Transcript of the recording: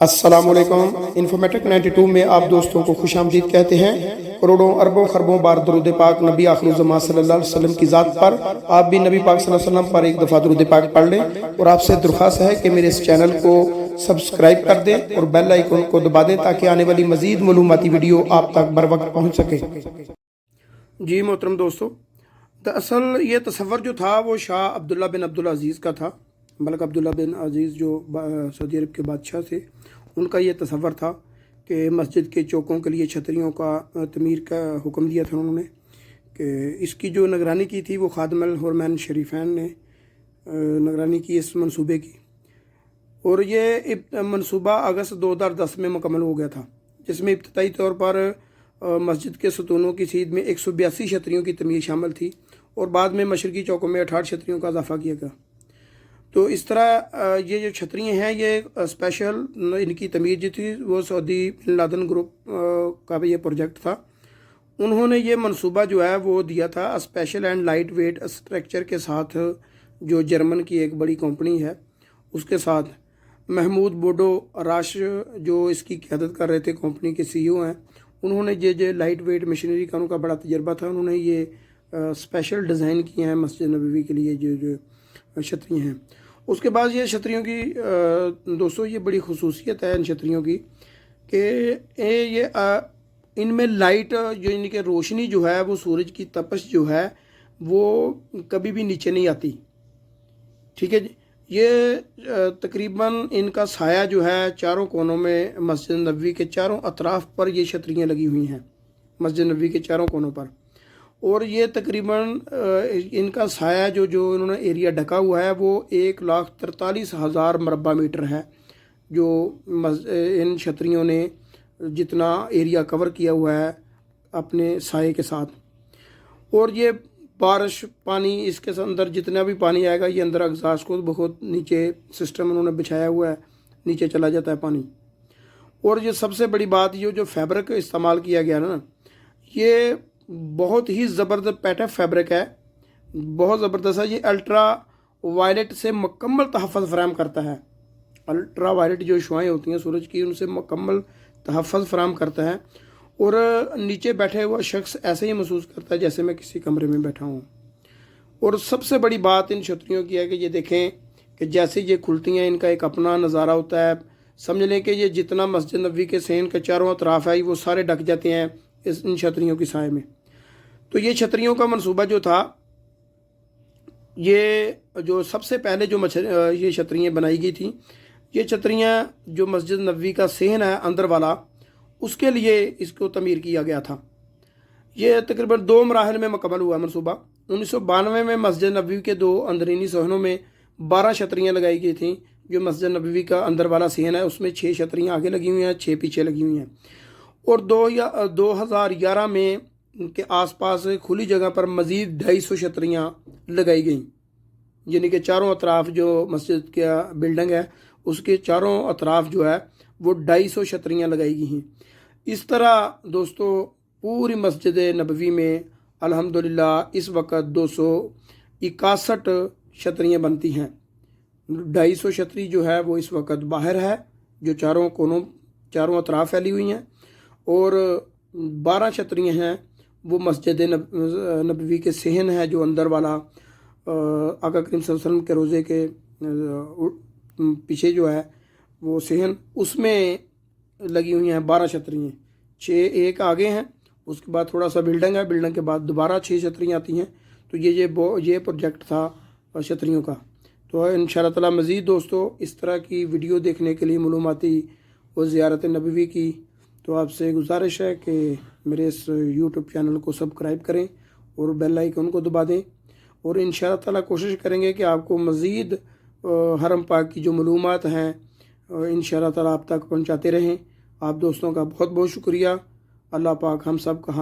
السلام علیکم۔ انفارمیٹک 92 میں آپ دوستوں کو خوش آمدید کہتے ہیں۔ کروڑوں اربوں خربوں بار درود پاک نبی آخر الزمان صلی اللہ علیہ وسلم کی ذات پر آپ بھی نبی پاک صلی اللہ علیہ وسلم پر ایک دفعہ درود پاک پڑھ لیں، اور آپ سے درخواست ہے کہ میرے اس چینل کو سبسکرائب کر دیں اور بیل آئیکن کو دبا دیں تاکہ آنے والی مزید معلوماتی ویڈیو آپ تک بر وقت پہنچ سکے۔ جی محترم دوستو، دراصل یہ تصور جو تھا وہ شاہ عبداللہ بن عبدالعزیز کا تھا۔ ملک عبداللہ بن عزیز جو سعودی عرب کے بادشاہ تھے، ان کا یہ تصور تھا کہ مسجد کے چوکوں کے لیے چھتریوں کا تعمیر کا حکم دیا تھا انہوں نے، کہ اس کی جو نگرانی کی تھی وہ خادم الحرمین شریفین نے نگرانی کی اس منصوبے کی، اور یہ منصوبہ اگست 2010 میں مکمل ہو گیا تھا، جس میں ابتدائی طور پر مسجد کے ستونوں کی سیدھ میں 182 چھتریوں کی تعمیر شامل تھی، اور بعد میں مشرقی چوکوں میں 68 چھتریوں کا اضافہ کیا گیا۔ تو اس طرح یہ جو چھتریاں ہیں یہ اسپیشل ان کی تعمیر جو تھی وہ سعودی بن لادن گروپ کا بھی یہ پروجیکٹ تھا۔ انہوں نے یہ منصوبہ جو ہے وہ دیا تھا special and light weight structure کے ساتھ، جو جرمن کی ایک بڑی کمپنی ہے اس کے ساتھ۔ محمود بوڈو راش جو اس کی قیادت کر رہے تھے، کمپنی کے سی او ہیں، انہوں نے یہ لائٹ ویٹ مشینری کا ان کا بڑا تجربہ تھا، انہوں نے یہ اسپیشل ڈیزائن کیے ہیں مسجد نبوی کے لیے جو چھتریاں ہیں۔ اس کے بعد یہ چھتریوں کی دوستو یہ بڑی خصوصیت ہے ان چھتریوں کی کہ یہ ان میں لائٹ جو ان کی روشنی جو ہے وہ سورج کی تپش جو ہے وہ کبھی بھی نیچے نہیں آتی، ٹھیک ہے جی۔ یہ تقریباً ان کا سایہ جو ہے چاروں کونوں میں مسجد نبوی کے چاروں اطراف پر یہ چھتریاں لگی ہوئی ہیں، مسجد نبوی کے چاروں کونوں پر، اور یہ تقریباً ان کا سایہ جو انہوں نے ایریا ڈھکا ہوا ہے وہ 1,43,000 مربع میٹر ہے، جو ان چھتریوں نے جتنا ایریا کور کیا ہوا ہے اپنے سائے کے ساتھ۔ اور یہ بارش پانی اس کے اندر جتنا بھی پانی آئے گا یہ اندر اگزاس کو بہت نیچے سسٹم انہوں نے بچھایا ہوا ہے، نیچے چلا جاتا ہے پانی۔ اور یہ سب سے بڑی بات یہ جو فیبرک استعمال کیا گیا نا، یہ بہت ہی زبردست پیٹرن فیبرک ہے، بہت زبردست ہے۔ یہ الٹرا وائلٹ سے مکمل تحفظ فراہم کرتا ہے، الٹرا وائلٹ جو شعاعیں ہوتی ہیں سورج کی ان سے مکمل تحفظ فراہم کرتا ہے، اور نیچے بیٹھے ہوا شخص ایسے ہی محسوس کرتا ہے جیسے میں کسی کمرے میں بیٹھا ہوں۔ اور سب سے بڑی بات ان چھتریوں کی ہے کہ یہ دیکھیں کہ جیسے یہ کھلتی ہیں ان کا ایک اپنا نظارہ ہوتا ہے، سمجھ لیں کہ یہ جتنا مسجد نبوی کے صحن کے چاروں اطراف ہے وہ سارے ڈھک جاتے ہیں ان چھتریوں کی سائے میں۔ تو یہ چھتریوں کا منصوبہ جو تھا، یہ جو سب سے پہلے جو یہ چھتریاں بنائی گئی تھیں، یہ چھتریاں جو مسجد نبوی کا صحن ہے اندر والا، اس کے لیے اس کو تعمیر کیا گیا تھا۔ یہ تقریباً 2 مراحل میں مکمل ہوا منصوبہ۔ 1992 میں مسجد نبوی کے 2 اندرونی صحنوں میں 12 چھتریاں لگائی گئی تھیں۔ جو مسجد نبوی کا اندر والا صحن ہے اس میں 6 چھتریاں آگے لگی ہوئی ہیں، 6 پیچھے لگی ہوئی ہیں۔ اور 2011 میں کے آس پاس کھلی جگہ پر مزید 250 چھتریاں لگائی گئیں، یعنی کہ چاروں اطراف جو مسجد کا بلڈنگ ہے اس کے چاروں اطراف جو ہے وہ 250 چھتریاں لگائی گئی ہیں۔ اس طرح دوستو پوری مسجد نبوی میں الحمدللہ اس وقت 261 چھتریاں بنتی ہیں۔ 250 چھتری جو ہے وہ اس وقت باہر ہے، جو چاروں اطراف پھیلی ہوئی ہیں، اور 12 چھتریاں ہیں وہ مسجد نبوی کے صحن ہے جو اندر والا، آقا کریم صلی اللہ علیہ وسلم کے روضے کے پیچھے جو ہے وہ صحن، اس میں لگی ہوئی ہیں 12 چھتریاں، 6 ایک آگے ہیں، اس کے بعد تھوڑا سا بلڈنگ ہے، بلڈنگ کے بعد دوبارہ 6 چھتریاں آتی ہیں۔ تو یہ پروجیکٹ تھا چھتریوں کا۔ تو انشاءاللہ تعالی مزید دوستو اس طرح کی ویڈیو دیکھنے کے لیے معلوماتی و زیارت نبوی کی، تو آپ سے گزارش ہے کہ میرے اس یوٹیوب چینل کو سبسکرائب کریں اور بیل آئیکن کو دبا دیں، اور انشاءاللہ تعالی کوشش کریں گے کہ آپ کو مزید حرم پاک کی جو معلومات ہیں انشاءاللہ تعالی آپ تک پہنچاتے رہیں۔ آپ دوستوں کا بہت بہت شکریہ۔ اللہ پاک ہم سب کا